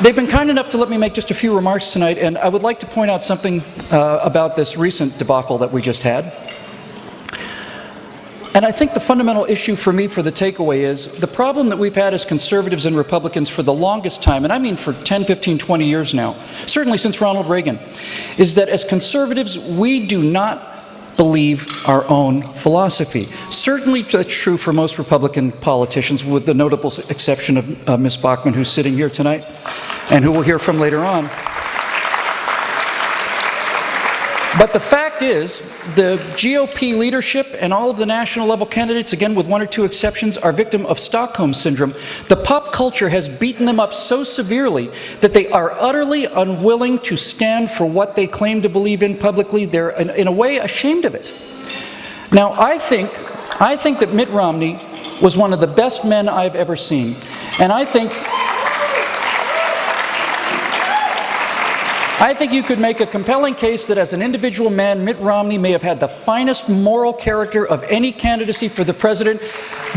They've been kind enough to let me make just a few remarks tonight, and I would like to point out something about this recent debacle that we just had. And I think the fundamental issue for me for the takeaway is the problem that we've had as conservatives and Republicans for the longest time, and I mean for 10, 15, 20 years now, certainly since Ronald Reagan, is that as conservatives we do not believe our own philosophy. Certainly that's true for most Republican politicians, with the notable exception of Ms. Bachmann, who's sitting here tonight, and who we'll hear from later on. But the fact is, the GOP leadership and all of the national level candidates, again with one or two exceptions, are victim of Stockholm Syndrome. The pop culture has beaten them up so severely that they are utterly unwilling to stand for what they claim to believe in publicly. They're, in a way, ashamed of it. Now, I think that Mitt Romney was one of the best men I've ever seen. And I think you could make a compelling case that as an individual man, Mitt Romney may have had the finest moral character of any candidacy for the president,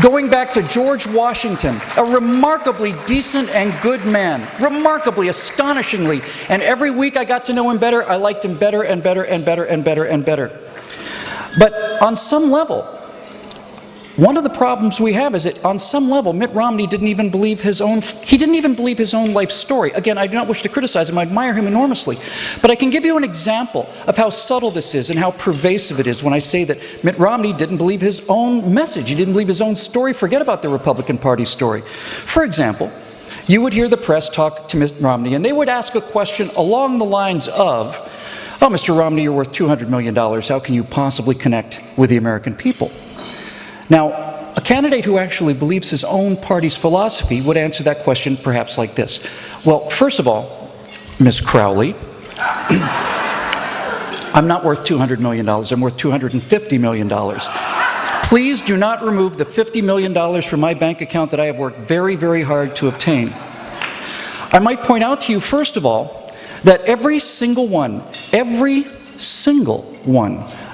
going back to George Washington, a remarkably decent and good man, remarkably, astonishingly. And every week I got to know him better, I liked him better and better and better and better and better. But on some level, one of the problems we have is that on some level, Mitt Romney didn't even believe his own life story. Again, I do not wish to criticize him, I admire him enormously. But I can give you an example of how subtle this is and how pervasive it is when I say that Mitt Romney didn't believe his own message, he didn't believe his own story, forget about the Republican Party story. For example, you would hear the press talk to Mitt Romney and they would ask a question along the lines of, "Oh, Mr. Romney, you're worth $200 million, how can you possibly connect with the American people?" Now, a candidate who actually believes his own party's philosophy would answer that question perhaps like this. Well, first of all, Ms. Crowley, I'm not worth $200 million, I'm worth $250 million. Please do not remove the $50 million from my bank account that I have worked very, very hard to obtain. I might point out to you, first of all, that every single one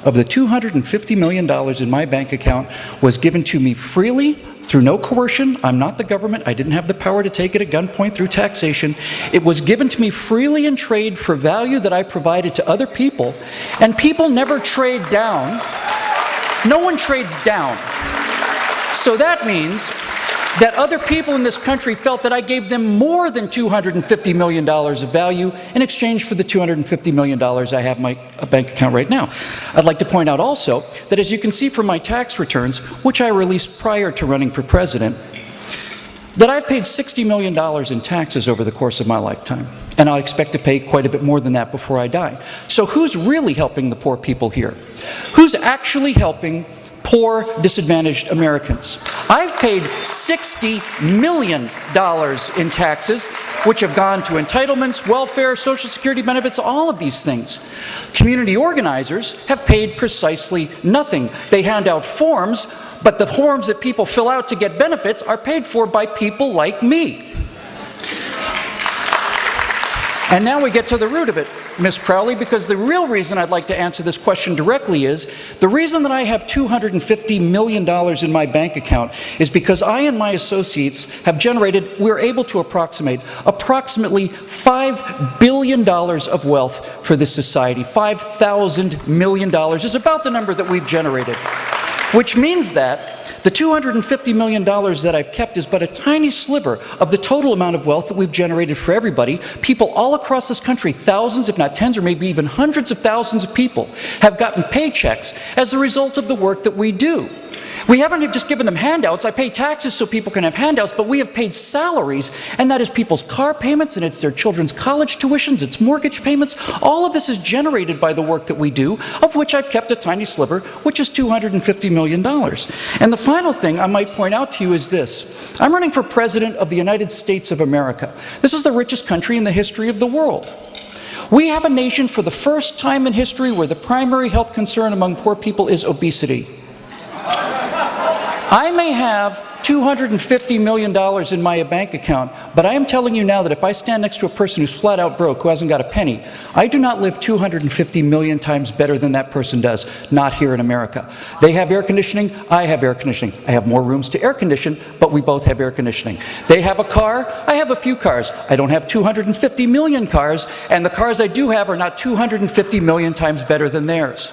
of the $250 million in my bank account was given to me freely, through no coercion. I'm not the government. I didn't have the power to take it at gunpoint through taxation. It was given to me freely in trade for value that I provided to other people, and people never trade down. No one trades down. So that means that other people in this country felt that I gave them more than $250 million of value in exchange for the $250 million I have in my bank account right now. I'd like to point out also that, as you can see from my tax returns, which I released prior to running for president, that I've paid $60 million in taxes over the course of my lifetime. And I expect to pay quite a bit more than that before I die. So who's really helping the poor people here? Who's actually helping poor, disadvantaged Americans? I've paid $60 million in taxes, which have gone to entitlements, welfare, Social Security benefits, all of these things. Community organizers have paid precisely nothing. They hand out forms, but the forms that people fill out to get benefits are paid for by people like me. And now we get to the root of it, Ms. Crowley, because the real reason I'd like to answer this question directly is, the reason that I have $250 million in my bank account is because I and my associates have generated, we're able to approximately $5 billion of wealth for this society. $5,000 million is about the number that we've generated, which means that the $250 million that I've kept is but a tiny sliver of the total amount of wealth that we've generated for everybody. People all across this country, thousands, if not tens, or maybe even hundreds of thousands of people, have gotten paychecks as a result of the work that we do. We haven't just given them handouts. I pay taxes so people can have handouts, but we have paid salaries, and that is people's car payments, and it's their children's college tuitions, it's mortgage payments. All of this is generated by the work that we do, of which I've kept a tiny sliver, which is $250 million. And the final thing I might point out to you is this. I'm running for President of the United States of America. This is the richest country in the history of the world. We have a nation for the first time in history where the primary health concern among poor people is obesity. I may have $250 million in my bank account, but I am telling you now that if I stand next to a person who's flat out broke, who hasn't got a penny, I do not live 250 million times better than that person does, not here in America. They have air conditioning, I have air conditioning. I have more rooms to air condition, but we both have air conditioning. They have a car, I have a few cars. I don't have 250 million cars, and the cars I do have are not 250 million times better than theirs.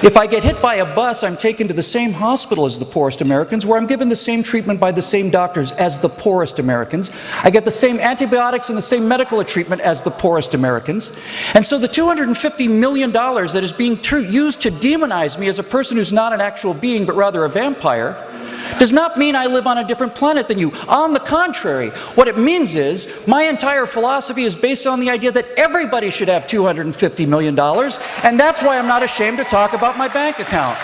If I get hit by a bus, I'm taken to the same hospital as the poorest Americans, where I'm given the same treatment by the same doctors as the poorest Americans. I get the same antibiotics and the same medical treatment as the poorest Americans. And so the $250 million that is being used to demonize me as a person who's not an actual being, but rather a vampire, does not mean I live on a different planet than you. On the contrary, what it means is my entire philosophy is based on the idea that everybody should have $250 million, and that's why I'm not ashamed to talk about my bank account.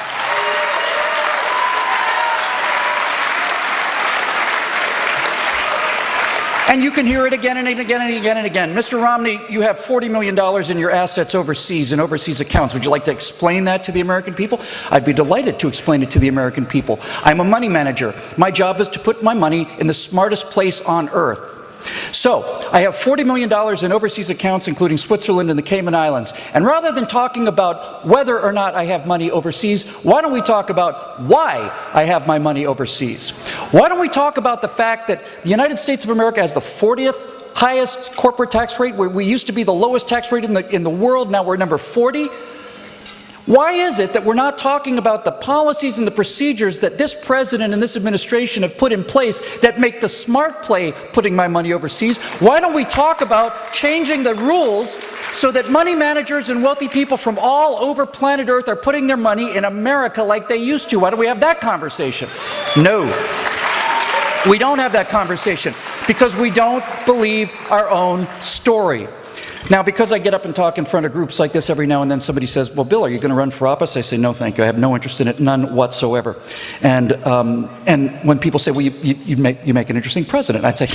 And you can hear it again and again and again and again. Mr. Romney, you have $40 million in your assets overseas, in overseas accounts. Would you like to explain that to the American people? I'd be delighted to explain it to the American people. I'm a money manager. My job is to put my money in the smartest place on earth. So, I have $40 million in overseas accounts, including Switzerland and the Cayman Islands. And rather than talking about whether or not I have money overseas, why don't we talk about why I have my money overseas? Why don't we talk about the fact that the United States of America has the 40th highest corporate tax rate, where we used to be the lowest tax rate in the world, now we're number 40? Why is it that we're not talking about the policies and the procedures that this president and this administration have put in place that make the smart play putting my money overseas? Why don't we talk about changing the rules so that money managers and wealthy people from all over planet Earth are putting their money in America like they used to? Why don't we have that conversation? No. We don't have that conversation because we don't believe our own story. Now, because I get up and talk in front of groups like this every now and then, somebody says, well, Bill, are you going to run for office? I say, no, thank you. I have no interest in it, none whatsoever. And when people say, well, you make an interesting president, I'd say,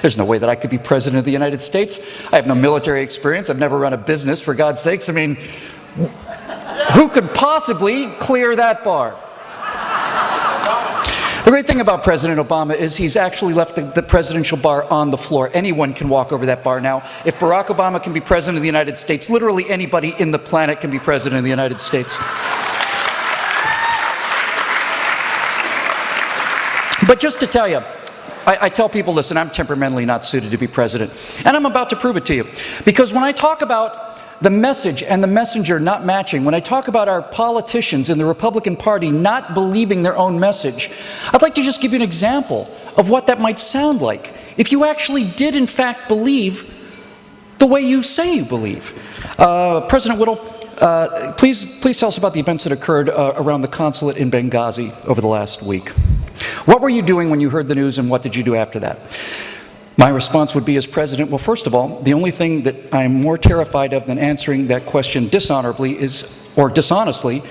there's no way that I could be president of the United States. I have no military experience. I've never run a business, for God's sakes. I mean, who could possibly clear that bar? The great thing about President Obama is he's actually left the presidential bar on the floor. Anyone can walk over that bar now. If Barack Obama can be president of the United States, literally anybody in the planet can be president of the United States. But just to tell you, I tell people, listen, I'm temperamentally not suited to be president. And I'm about to prove it to you. Because when I talk about the message and the messenger not matching, when I talk about our politicians in the Republican Party not believing their own message, I'd like to just give you an example of what that might sound like if you actually did in fact believe the way you say you believe. President Whittle, please tell us about the events that occurred around the consulate in Benghazi over the last week. What were you doing when you heard the news, and what did you do after that? My response would be, as president, well, first of all, the only thing that I'm more terrified of than answering that question dishonorably or dishonestly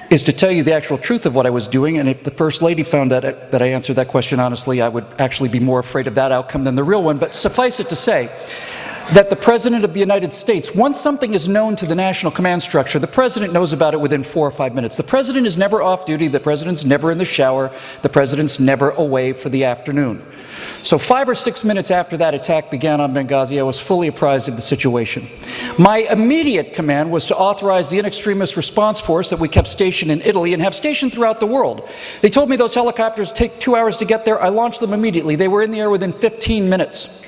is to tell you the actual truth of what I was doing. And if the First Lady found out that I answered that question honestly, I would actually be more afraid of that outcome than the real one. But suffice it to say that the President of the United States, once something is known to the national command structure, the President knows about it within 4 or 5 minutes. The President is never off duty. The President's never in the shower. The President's never away for the afternoon. So 5 or 6 minutes after that attack began on Benghazi, I was fully apprised of the situation. My immediate command was to authorize the in-extremis response force that we kept stationed in Italy and have stationed throughout the world. They told me those helicopters take 2 hours to get there. I launched them immediately. They were in the air within 15 minutes.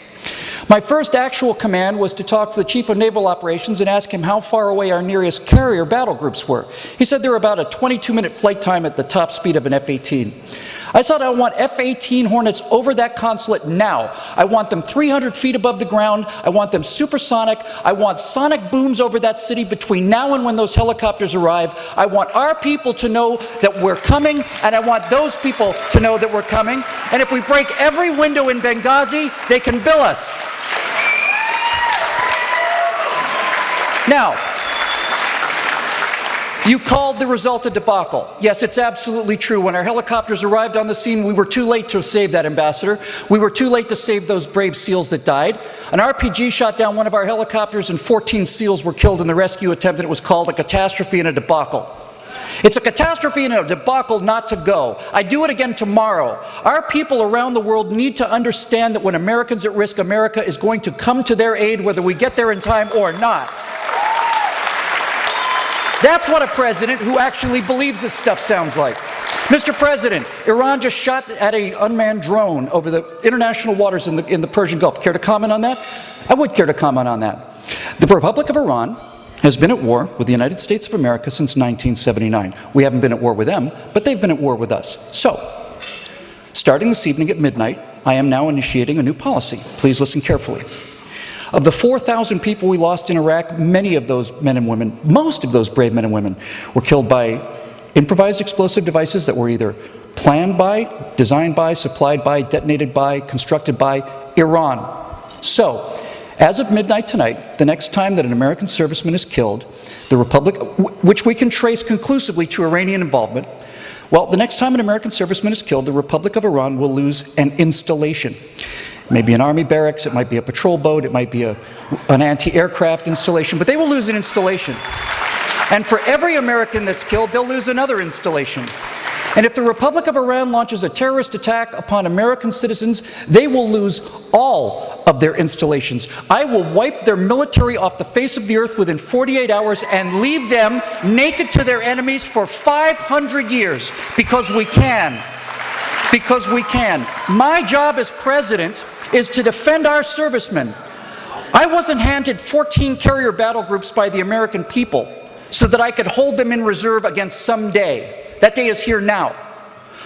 My first actual command was to talk to the Chief of Naval Operations and ask him how far away our nearest carrier battle groups were. He said they were about a 22-minute flight time at the top speed of an F-18. I said I want F-18 Hornets over that consulate now. I want them 300 feet above the ground. I want them supersonic. I want sonic booms over that city between now and when those helicopters arrive. I want our people to know that we're coming, and I want those people to know that we're coming. And if we break every window in Benghazi, they can bill us. Now, you called the result a debacle. Yes, it's absolutely true. When our helicopters arrived on the scene, we were too late to save that ambassador. We were too late to save those brave SEALs that died. An RPG shot down one of our helicopters and 14 SEALs were killed in the rescue attempt, and it was called a catastrophe and a debacle. It's a catastrophe and a debacle not to go. I do it again tomorrow. Our people around the world need to understand that when Americans at risk, America is going to come to their aid whether we get there in time or not. That's what a president who actually believes this stuff sounds like. Mr. President, Iran just shot at an unmanned drone over the international waters in the Persian Gulf. Care to comment on that? I would care to comment on that. The Republic of Iran has been at war with the United States of America since 1979. We haven't been at war with them, but they've been at war with us. So, starting this evening at midnight, I am now initiating a new policy. Please listen carefully. Of the 4,000 people we lost in Iraq, many of those men and women, most of those brave men and women, were killed by improvised explosive devices that were either planned by, designed by, supplied by, detonated by, constructed by Iran. So, as of midnight tonight, the next time that an American serviceman is killed, the Republic, which we can trace conclusively to Iranian involvement, well, the next time an American serviceman is killed, the Republic of Iran will lose an installation. It may be an army barracks, it might be a patrol boat, it might be an anti-aircraft installation, but they will lose an installation. And for every American that's killed, they'll lose another installation. And if the Republic of Iran launches a terrorist attack upon American citizens, they will lose all of their installations. I will wipe their military off the face of the earth within 48 hours and leave them naked to their enemies for 500 years, because we can. Because we can. My job as president is to defend our servicemen. I wasn't handed 14 carrier battle groups by the American people so that I could hold them in reserve against some day. That day is here now.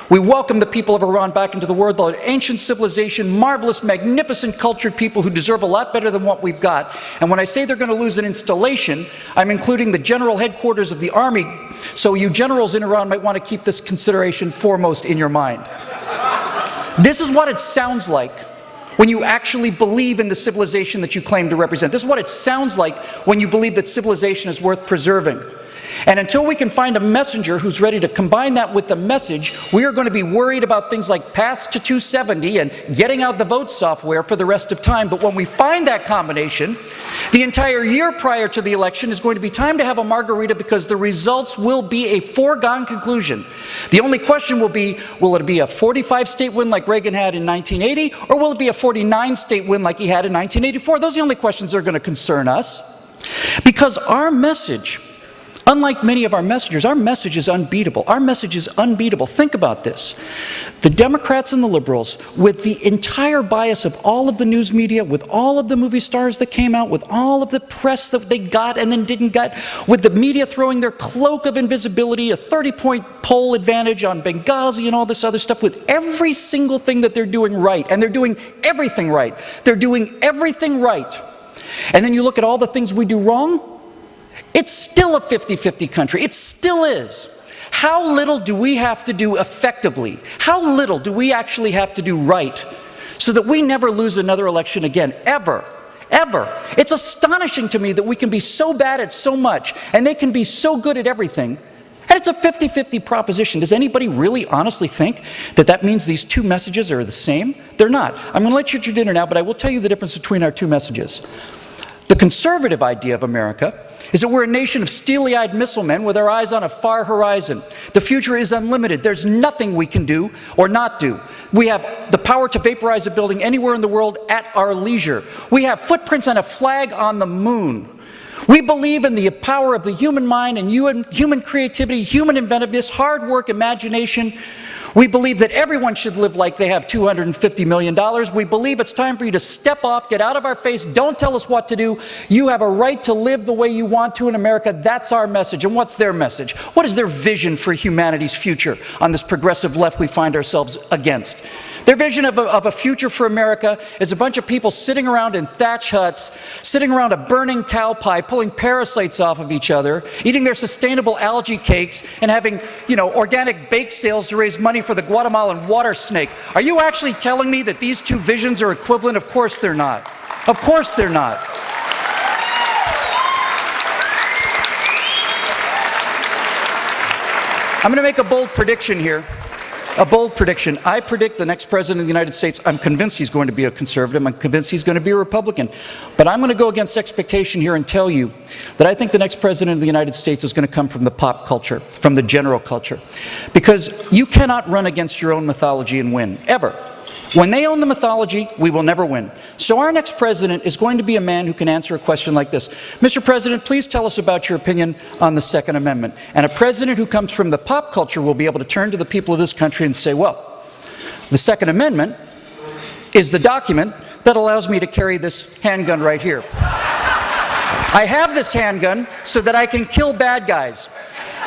We welcome the people of Iran back into the world, the ancient civilization, marvelous, magnificent, cultured people who deserve a lot better than what we've got. And when I say they're going to lose an installation, I'm including the general headquarters of the army, so you generals in Iran might want to keep this consideration foremost in your mind. This is what it sounds like when you actually believe in the civilization that you claim to represent. This is what it sounds like when you believe that civilization is worth preserving. And until we can find a messenger who's ready to combine that with the message, we are going to be worried about things like paths to 270 and getting out the vote software for the rest of time. But when we find that combination, the entire year prior to the election is going to be time to have a margarita, because the results will be a foregone conclusion. The only question will be it a 45-state win like Reagan had in 1980, or will it be a 49-state win like he had in 1984? Those are the only questions that are going to concern us. Because our message, unlike many of our messengers, our message is unbeatable. Our message is unbeatable. Think about this. The Democrats and the liberals, with the entire bias of all of the news media, with all of the movie stars that came out, with all of the press that they got and then didn't get, with the media throwing their cloak of invisibility, a 30-point poll advantage on Benghazi and all this other stuff, with every single thing that they're doing right, and they're doing everything right. They're doing everything right. And then you look at all the things we do wrong, it's still a 50-50 country. It still is. How little do we have to do effectively? How little do we actually have to do right so that we never lose another election again, ever? Ever. It's astonishing to me that we can be so bad at so much and they can be so good at everything. And it's a 50-50 proposition. Does anybody really honestly think that that means these two messages are the same? They're not. I'm going to let you eat your dinner now, but I will tell you the difference between our two messages. The conservative idea of America is that we're a nation of steely-eyed missile men with our eyes on a far horizon. The future is unlimited. There's nothing we can do or not do. We have the power to vaporize a building anywhere in the world at our leisure. We have footprints on a flag on the moon. We believe in the power of the human mind and human creativity, human inventiveness, hard work, imagination. We believe that everyone should live like they have $250 million. We believe it's time for you to step off, get out of our face, don't tell us what to do. You have a right to live the way you want to in America. That's our message. And what's their message? What is their vision for humanity's future on this progressive left we find ourselves against? Their vision of a future for America is a bunch of people sitting around in thatch huts, sitting around a burning cow pie, pulling parasites off of each other, eating their sustainable algae cakes, and having, organic bake sales to raise money for the Guatemalan water snake. Are you actually telling me that these two visions are equivalent? Of course they're not. Of course they're not. I'm going to make a bold prediction here. A bold prediction. I predict the next president of the United States, I'm convinced he's going to be a conservative, I'm convinced he's going to be a Republican. But I'm going to go against expectation here and tell you that I think the next president of the United States is going to come from the pop culture, from the general culture. Because you cannot run against your own mythology and win, ever. When they own the mythology, we will never win. So our next president is going to be a man who can answer a question like this. Mr. President, please tell us about your opinion on the Second Amendment. And a president who comes from the pop culture will be able to turn to the people of this country and say, well, the Second Amendment is the document that allows me to carry this handgun right here. I have this handgun so that I can kill bad guys.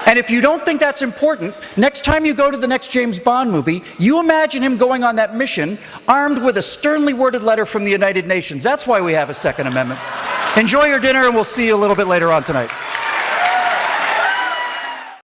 And if you don't think that's important, next time you go to the next James Bond movie, you imagine him going on that mission armed with a sternly worded letter from the United Nations. That's why we have a Second Amendment. Enjoy your dinner, and we'll see you a little bit later on tonight.